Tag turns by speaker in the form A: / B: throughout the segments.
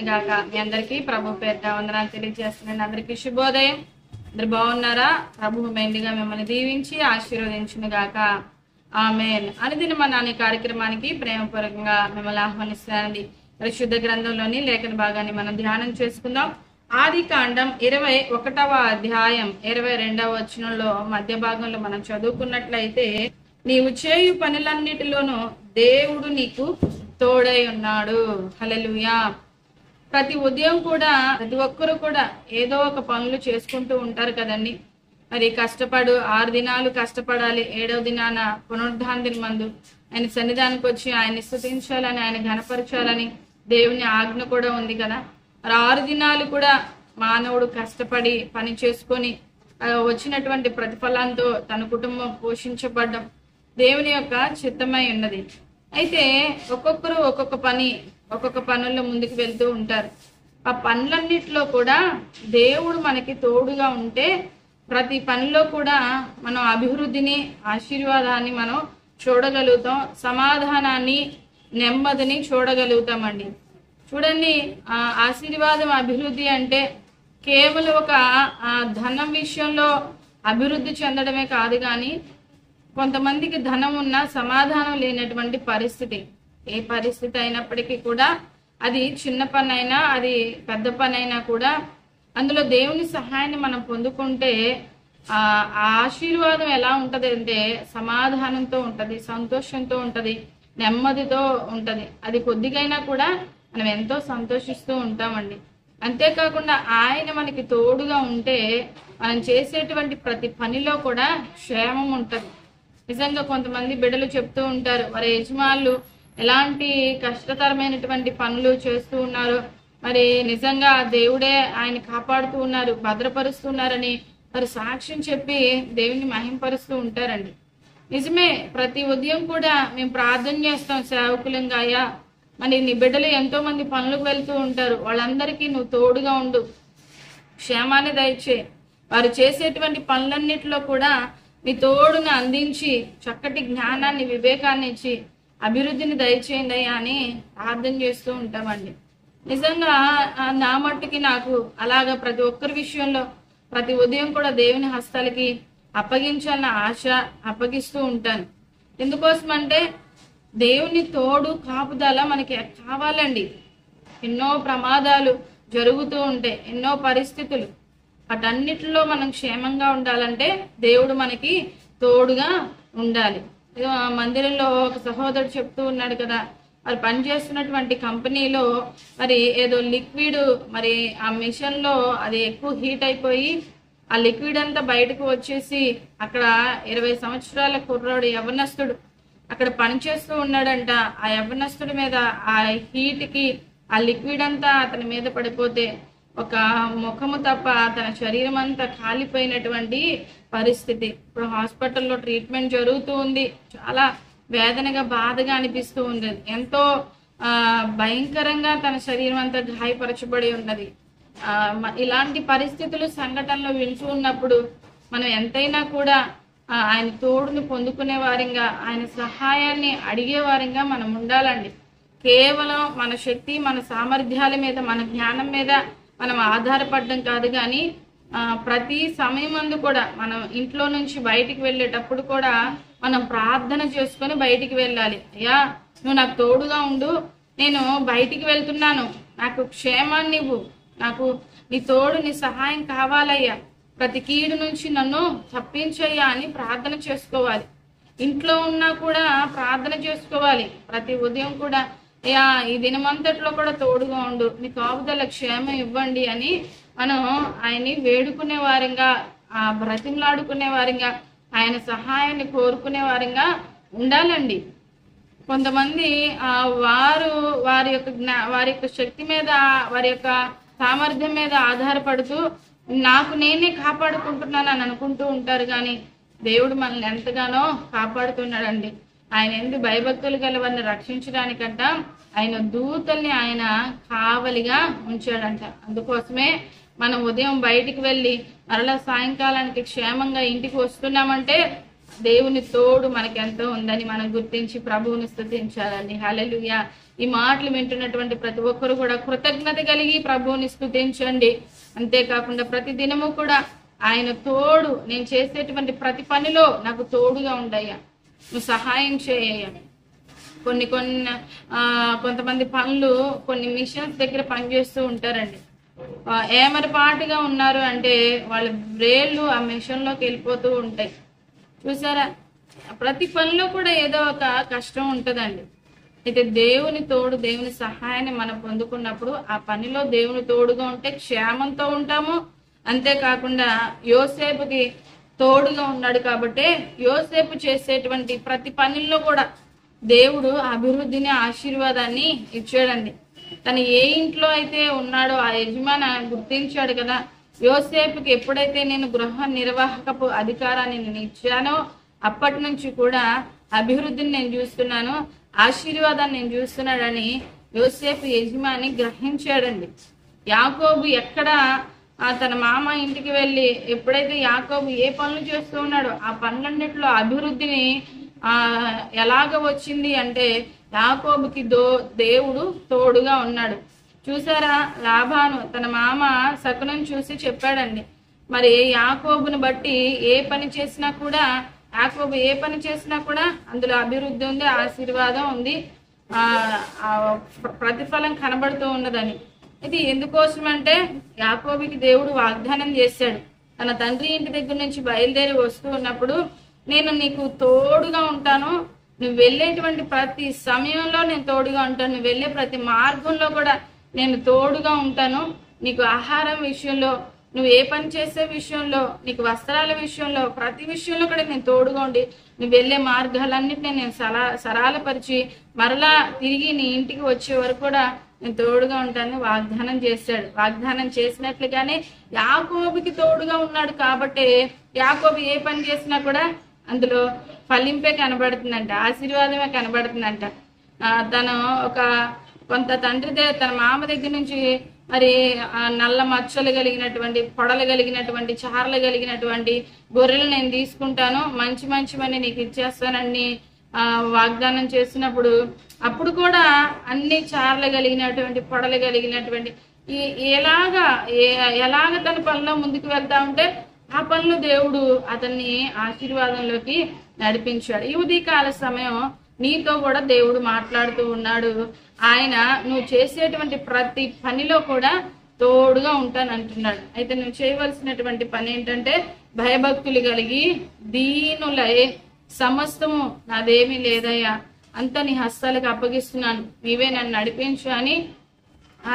A: గాక. మీ అందరికీ ప్రభు పేరిట వందనాలు తెలియజేస్తున్నాను. అందరికీ శుభోదయం. అందరు బాగున్నారా? ప్రభు మెండుగా మిమ్మల్ని దీవించి ఆశీర్వదించును గాక. ఆమేన్. అనుదినం అనే కార్యక్రమానికి ప్రేమపూర్వకంగా మిమ్మల్ని ఆహ్వానిస్తానండి. పరిశుద్ధ గ్రంథంలోని లేఖన భాగాన్ని మనం ధ్యానం చేసుకుందాం. ఆది కాండం 21వ అధ్యాయం 22వ వచనంలో మధ్య భాగంలో మనం చదువుకున్నట్లయితే, నీవు చేయు పనులన్నిటిలోనూ దేవుడు నీకు తోడై ఉన్నాడు. హల్లెలూయా. ప్రతి ఉదయం కూడా ప్రతి ఒక్కరు కూడా ఏదో ఒక పనులు చేసుకుంటూ ఉంటారు కదండి. మరి కష్టపడు 6 దినాలు కష్టపడాలి, 7వ దినాన పునరుద్ధాన దినమందు ఆయన సన్నిధానికి వచ్చి ఆయన్ని స్తుతించాలని, ఆయన ఘనపరచాలని దేవుని ఆజ్ఞ కూడా ఉంది కదా. మరి 6 దినాలు కూడా మానవుడు కష్టపడి పని చేసుకొని వచ్చినటువంటి ప్రతిఫలంతో తన కుటుంబం పోషించబడ్డం దేవుని యొక్క చిత్తమై ఉన్నది. అయితే ఒక్కొక్కరు ఒక్కొక్క పనుల్లో ముందుకు వెళ్తూ ఉంటారు. ఆ పనులన్నిటిలో కూడా దేవుడు మనకి తోడుగా ఉంటే ప్రతి పనిలో కూడా మనం అభివృద్ధిని, ఆశీర్వాదాన్ని మనం చూడగలుగుతాం, సమాధానాన్ని, నెమ్మదిని చూడగలుగుతామండి. చూడండి, ఆశీర్వాదం, అభివృద్ధి అంటే కేవలం ఒక ధనం విషయంలో అభివృద్ధి చెందడమే కాదు, కానీ కొంతమందికి ధనం ఉన్నా సమాధానం లేనటువంటి పరిస్థితి. ఏ పరిస్థితి అయినప్పటికీ కూడా, అది చిన్న పని అయినా అది పెద్ద పని అయినా కూడా అందులో దేవుని సహాయాన్ని మనం పొందుకుంటే ఆ ఆశీర్వాదం ఎలా ఉంటది అంటే సమాధానంతో ఉంటది, సంతోషంతో ఉంటది, నెమ్మదితో ఉంటది. అది కొద్దిగైనా కూడా మనం ఎంతో సంతోషిస్తూ ఉంటామండి. అంతేకాకుండా ఆయన మనకి తోడుగా ఉంటే మనం చేసేటువంటి ప్రతి పనిలో కూడా క్షేమం ఉంటది. నిజంగా కొంతమంది బిడ్డలు చెప్తూ ఉంటారు, వారి యజమానులు ఎలాంటి కష్టతరమైనటువంటి పనులు చేస్తూ ఉన్నారు, మరి నిజంగా దేవుడే ఆయన కాపాడుతూ ఉన్నారు, భద్రపరుస్తున్నారని మరి సాక్ష్యం చెప్పి దేవుని మహింపరుస్తూ ఉంటారండి. నిజమే, ప్రతి ఉదయం కూడా మేము ప్రార్థన చేస్తాం సేవకులంగా. అయ్యా, మరి నీ బిడ్డలు ఎంతో మంది పనులకు వెళ్తూ ఉంటారు, వాళ్ళందరికీ నువ్వు తోడుగా ఉండు, క్షేమాన్ని దయచే, వారు చేసేటువంటి పనులన్నిటిలో కూడా మీ తోడును అందించి చక్కటి జ్ఞానాన్ని, వివేకాన్ని ఇచ్చి అభివృద్ధిని దయచేయండి అయ్యా అని ప్రార్థన చేస్తూ ఉంటామండి. నిజంగా నా మట్టుకి నాకు అలాగా ప్రతి ఒక్కరి విషయంలో ప్రతి ఉదయం కూడా దేవుని హస్తాలకి అప్పగించాలన్న ఆశ అప్పగిస్తూ ఉంటాను. ఎందుకోసమంటే దేవుని తోడు, కాపుదల మనకి కావాలండి. ఎన్నో ప్రమాదాలు జరుగుతూ ఉంటాయి, ఎన్నో పరిస్థితులు. వాటన్నిటిలో మనం క్షేమంగా ఉండాలంటే దేవుడు మనకి తోడుగా ఉండాలి. మందిరంలో ఒక సహోదరుడు చెప్తూ ఉన్నాడు కదా, మరి పనిచేస్తున్నటువంటి కంపెనీలో మరి ఏదో లిక్విడ్, మరి ఆ మిషన్ లో అది ఎక్కువ హీట్ అయిపోయి ఆ లిక్విడ్ అంతా బయటకు వచ్చేసి అక్కడ 20 సంవత్సరాల కుర్రాడు, యవ్వనస్తుడు అక్కడ పనిచేస్తూ ఉన్నాడంట. ఆ యవ్వనస్తుడి మీద ఆ హీట్ కి ఆ లిక్విడ్ అంతా అతని మీద పడిపోతే ఒక ముఖము తప్ప తన శరీరం అంతా కాలిపోయినటువంటి పరిస్థితి. ఇప్పుడు హాస్పిటల్లో ట్రీట్మెంట్ జరుగుతూ ఉంది. చాలా వేదనగా, బాధగా అనిపిస్తూ ఉంది. ఎంతో భయంకరంగా తన శరీరం అంతా గాయపరచబడి ఉన్నది. ఇలాంటి పరిస్థితులు, సంఘటనలు వింటూ ఉన్నప్పుడు మనం ఎంతైనా కూడా ఆయన తోడును పొందుకునే వారంగా, ఆయన సహాయాన్ని అడిగే వారంగా మనం ఉండాలండి. కేవలం మన శక్తి, మన సామర్థ్యాల మీద, మన జ్ఞానం మీద మనం ఆధారపడడం కాదు, కానీ ప్రతి సమయమందు కూడా మనం ఇంట్లో నుంచి బయటికి వెళ్ళేటప్పుడు కూడా మనం ప్రార్థన చేసుకొని బయటికి వెళ్ళాలి. అయ్యా, నువ్వు నాకు తోడుగా ఉండు, నేను బయటికి వెళ్తున్నాను, నాకు క్షేమాన్ని ఇవ్వు, నాకు నీ తోడు, నీ సహాయం కావాలయ్యా, ప్రతి కీడు నుంచి నన్ను తప్పించయ్యా అని ప్రార్థన చేసుకోవాలి. ఇంట్లో ఉన్నా కూడా ప్రార్థన చేసుకోవాలి. ప్రతి ఉదయం కూడా అయ్యా, ఈ దినమంతట్లో కూడా తోడుగా ఉండు, మీ కాపుదల క్షేమం ఇవ్వండి అని మనం ఆయన్ని వేడుకునే వారంగా, బ్రతిమలాడుకునే వారంగా, ఆయన సహాయాన్ని కోరుకునే వారంగా ఉండాలండి. కొంతమంది వారి యొక్క శక్తి మీద, వారి యొక్క సామర్థ్యం మీద ఆధారపడుతూ నాకు నేనే కాపాడుకుంటున్నాను అని అనుకుంటూ ఉంటారు, కానీ దేవుడు మనల్ని ఎంతగానో కాపాడుతున్నాడండి. ఆయన ఎందుకు భయభక్తులు గలవారిని రక్షించడానికంట ఆయన దూతల్ని ఆయన కావలిగా ఉంచాడంట. అందుకోసమే మనం ఉదయం బయటికి వెళ్ళి మరలా సాయంకాలానికి క్షేమంగా ఇంటికి వస్తున్నామంటే దేవుని తోడు మనకెంతో ఉందని మనం గుర్తించి ప్రభువుని స్తుతించాలండి. హల్లెలూయా. ఈ మాటలు వింటున్నటువంటి ప్రతి ఒక్కరు కూడా కృతజ్ఞత కలిగి ప్రభువుని స్తుతించండి. అంతేకాకుండా ప్రతి దినము కూడా ఆయన తోడు, నేను చేసేటువంటి ప్రతి పనిలో నాకు తోడుగా ఉండయ్యా, నువ్వు సహాయం చేయ్యా. కొంతమంది పనులు కొన్ని మిషన్స్ దగ్గర పనిచేస్తూ ఉంటారండి. ఏమరపాటుగా ఉన్నారు అంటే వాళ్ళ బ్రేళ్ళు ఆ మిషన్లోకి వెళ్ళిపోతూ ఉంటాయి. చూసారా, ప్రతి పనిలో కూడా ఏదో ఒక కష్టం ఉంటుందండి. అయితే దేవుని తోడు, దేవుని సహాయాన్ని మనం పొందుకున్నప్పుడు ఆ పనిలో దేవుని తోడుగా ఉంటే క్షేమంతో ఉంటాము. అంతేకాకుండా యోసేపుకి తోడుగా ఉన్నాడు కాబట్టి యోసేపు చేసేటువంటి ప్రతి పనుల్లో కూడా దేవుడు అభివృద్ధిని, ఆశీర్వాదాన్ని ఇచ్చాడండి. తను ఏ ఇంట్లో అయితే ఉన్నాడో ఆ యజమాని గుర్తించాడు కదా, యోసేపుకి ఎప్పుడైతే నేను గృహ నిర్వాహకపు అధికారాన్ని నేను ఇచ్చానో అప్పటి నుంచి కూడా అభివృద్ధిని నేను చూస్తున్నాను, ఆశీర్వాదాన్ని నేను చూస్తున్నాడని యోసేపు యజమాని గ్రహించాడండి. యాకోబు ఎక్కడ తన మామ ఇంటికి వెళ్ళి ఎప్పుడైతే యాకోబు ఏ పనులు చేస్తూ ఉన్నాడో ఆ పనులన్నిటిలో అభివృద్ధిని ఎలాగ వచ్చింది అంటే యాకోబుకి దేవుడు తోడుగా ఉన్నాడు. చూసారా, లాబాను తన మామ శకునం చూసి చెప్పాడండి, మరి యాకోబుని బట్టి ఏ పని చేసినా కూడా, యాకోబు ఏ పని చేసినా కూడా అందులో అభివృద్ధి ఉంది, ఆశీర్వాదం ఉంది, ప్రతిఫలం కనబడుతూ ఉన్నదని. ఇది ఎందుకోసం అంటే యాకోబుకి దేవుడు వాగ్దానం చేశాడు. తన తండ్రి ఇంటి దగ్గర నుంచి బయలుదేరి వస్తూ ఉన్నప్పుడు, నేను నీకు తోడుగా ఉంటాను, నువ్వు వెళ్ళేటువంటి ప్రతి సమయంలో నేను తోడుగా ఉంటాను, నువ్వు వెళ్ళే ప్రతి మార్గంలో కూడా నేను తోడుగా ఉంటాను, నీకు ఆహారం విషయంలో, నువ్వు ఏ పని చేసే విషయంలో, నీకు వస్త్రాల విషయంలో, ప్రతి విషయంలో కూడా నేను తోడుగా ఉండి నువ్వు వెళ్ళే మార్గాలన్నిటిని నేను సరళపరిచి మరలా తిరిగి నీ ఇంటికి వచ్చే వరకు కూడా నేను తోడుగా ఉంటాను వాగ్దానం చేశాడు. వాగ్దానం చేసినట్లుగానే యాకోబుకి తోడుగా ఉన్నాడు కాబట్టి యాకోబు ఏ పని చేసినా కూడా అందులో ఫలింపే కనబడుతుందంట, ఆశీర్వాదమే కనబడుతుందంట. తను కొంత తండ్రి తన మామ దగ్గర నుంచి మరి నల్ల మచ్చలు కలిగినటువంటి, పొడలు కలిగినటువంటి, చారలు కలిగినటువంటి గొర్రెలు నేను తీసుకుంటాను, మంచి మంచివన్నీ నీకు ఇచ్చేస్తానని వాగ్దానం చేసినప్పుడు అప్పుడు కూడా అన్ని చారలు కలిగినటువంటి, పొడలు కలిగినటువంటి ఎలాగ తన పనిలో ముందుకు వెళ్తా ఉంటే ఆ పనులు దేవుడు అతన్ని ఆశీర్వాదంలోకి నడిపించాడు. ఈ ఉదయకాల సమయం నీతో కూడా దేవుడు మాట్లాడుతూ ఉన్నాడు. ఆయన నువ్వు చేసేటువంటి ప్రతి పనిలో కూడా తోడుగా ఉంటానంటున్నాడు. అయితే నువ్వు చేయవలసినటువంటి పని ఏంటంటే భయభక్తులు కలిగి దీనులై, సమస్తము నాదేమీ లేదయ్యా, అంతా నీ హస్తాలకు అప్పగిస్తున్నాను, నీవే నన్ను నడిపించు అని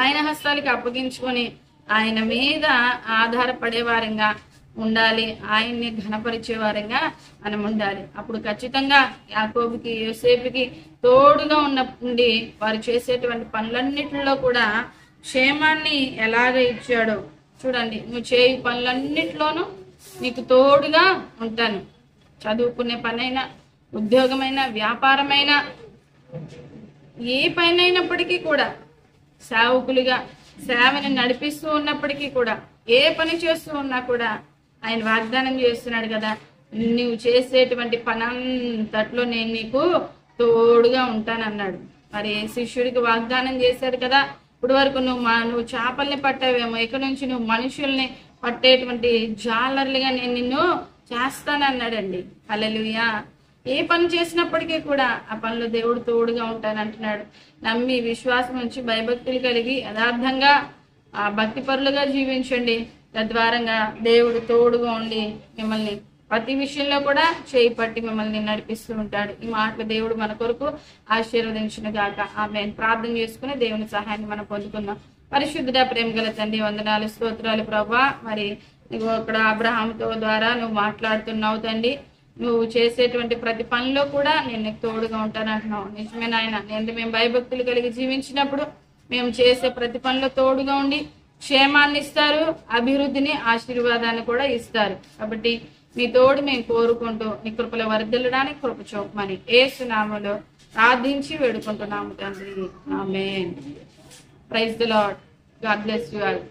A: ఆయన హస్తాలకు అప్పగించుకొని ఆయన మీద ఆధారపడే వారంగా ఉండాలి, ఆయన్ని ఘనపరిచే వారంగా మనం ఉండాలి. అప్పుడు ఖచ్చితంగా యాకోబుకి, యోసేపుకి తోడుగా ఉండి వారు చేసేటువంటి పనులన్నిటిలో కూడా క్షేమాన్ని ఎలాగ ఇచ్చాడో చూడండి. నువ్వు చేయి పనులన్నిటిలోనూ నీకు తోడుగా ఉంటాను. చదువుకునే పనైనా, ఉద్యోగమైనా, వ్యాపారమైనా, ఏ పనైనప్పటికీ కూడా, సేవకులుగా సేవని నడిపిస్తూ ఉన్నప్పటికీ కూడా, ఏ పని చేస్తూ ఉన్నా కూడా ఆయన వాగ్దానం చేస్తున్నాడు కదా, నువ్వు చేసేటువంటి పనంతట్లో నేను నీకు తోడుగా ఉంటానన్నాడు. మరి శిష్యుడికి వాగ్దానం చేశాడు కదా, ఇప్పుడు వరకు నువ్వు చేపల్ని పట్టావేమో, ఇక నుంచి నువ్వు మనుషుల్ని పట్టేటువంటి జాలర్లుగా నేను నిన్ను చేస్తానన్నాడండి. హల్లెలూయా. ఏ పని చేసినప్పటికీ కూడా ఆ పనిలో దేవుడు తోడుగా ఉంటానంటున్నాడు. నమ్మి విశ్వాసం ఉంచి భయభక్తులు కలిగి యథార్థంగా భక్తిపరులుగా జీవించండి. తద్వారంగా దేవుడు తోడుగా ఉండి మిమ్మల్ని ప్రతి విషయంలో కూడా చేయి పట్టి మిమ్మల్ని నడిపిస్తూ ఉంటాడు. ఈ మాటలు దేవుడు మన కొరకు ఆశీర్వదించును గాక. ఆమేన్. ప్రార్థన చేసుకుని దేవుని సహాయాన్ని మనం పొందుకుందాం. పరిశుద్ధుడా, ప్రేమ గల తండ్రి, వందనాలు, స్తోత్రాలు ప్రభా. మరి నువ్వు అక్కడ అబ్రహాముతో ద్వారా నువ్వు మాట్లాడుతున్నావు తండ్రి. నువ్వు చేసేటువంటి ప్రతి పనిలో కూడా నేను నీకు తోడుగా ఉంటానంటున్నావు. నిజమే నాయన. మేము భయభక్తులు కలిగి జీవించినప్పుడు మేము చేసే ప్రతి పనిలో తోడుగా ఉండి క్షేమాన్ని ఇస్తారు, అభివృద్ధిని, ఆశీర్వాదాన్ని కూడా ఇస్తారు. కాబట్టి మీ తోడు మేము కోరుకుంటూ నీ కృపలో వర్ధిల్లడానికి కృప చూపమని యేసు నామములో ప్రార్థించి వేడుకుంటున్నాము తండ్రి. Amen. Praise the Lord. God bless you all.